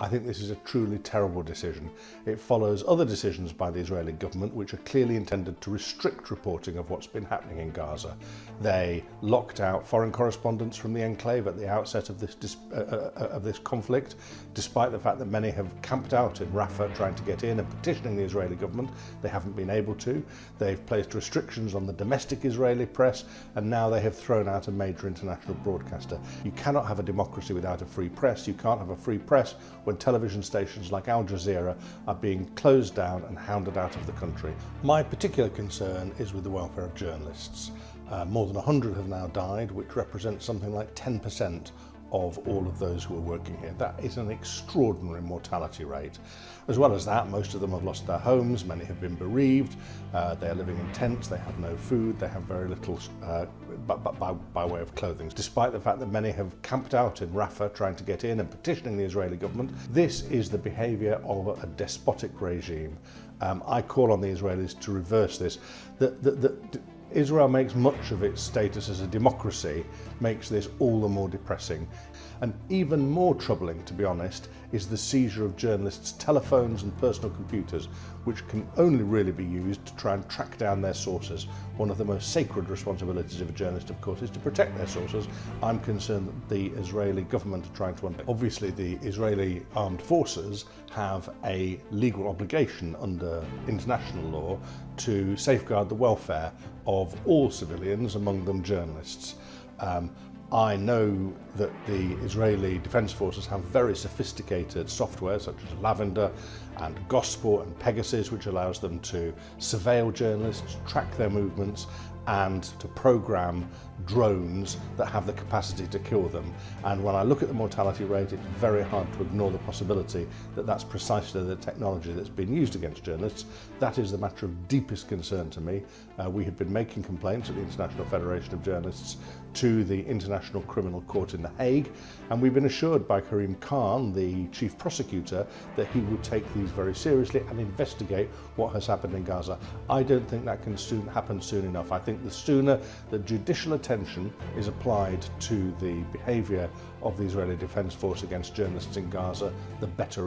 I think this is a truly terrible decision. It follows other decisions by the Israeli government which are clearly intended to restrict reporting of what's been happening in Gaza. They locked out foreign correspondents from the enclave at the outset of this conflict, despite the fact that many have camped out in Rafah trying to get in and petitioning the Israeli government. They haven't been able to. They've placed restrictions on the domestic Israeli press, and now they have thrown out a major international broadcaster. You cannot have a democracy without a free press. You can't have a free press when television stations like Al Jazeera are being closed down and hounded out of the country. My particular concern is with the welfare of journalists. More than 100 have now died, which represents something like 10% of all of those who are working here. That is an extraordinary mortality rate. As well as that, most of them have lost their homes, many have been bereaved, they are living in tents, they have no food, they have very little by way of clothing. Despite the fact that many have camped out in Rafah trying to get in and petitioning the Israeli government, this is the behaviour of a despotic regime. I call on the Israelis to reverse this. Israel makes much of its status as a democracy, makes this all the more depressing. And even more troubling, to be honest, is the seizure of journalists' telephones and personal computers, which can only really be used to try and track down their sources. One of the most sacred responsibilities of a journalist, of course, is to protect their sources. I'm concerned that the Israeli government are trying to Obviously, the Israeli armed forces have a legal obligation under international law to safeguard the welfare of all civilians, among them journalists. I know that the Israeli Defence Forces have very sophisticated software such as Lavender and Gospel and Pegasus, which allows them to surveil journalists, track their movements, and to program drones that have the capacity to kill them. And when I look at the mortality rate, it's very hard to ignore the possibility that that's precisely the technology that's been used against journalists. That is the matter of deepest concern to me. We have been making complaints at the International Federation of Journalists to the International Criminal Court in The Hague, and we've been assured by Karim Khan, the chief prosecutor, that he would take these very seriously and investigate what has happened in Gaza. I don't think that can happen soon enough. I think the sooner that judicial attention is applied to the behaviour of the Israeli Defence Force against journalists in Gaza, the better.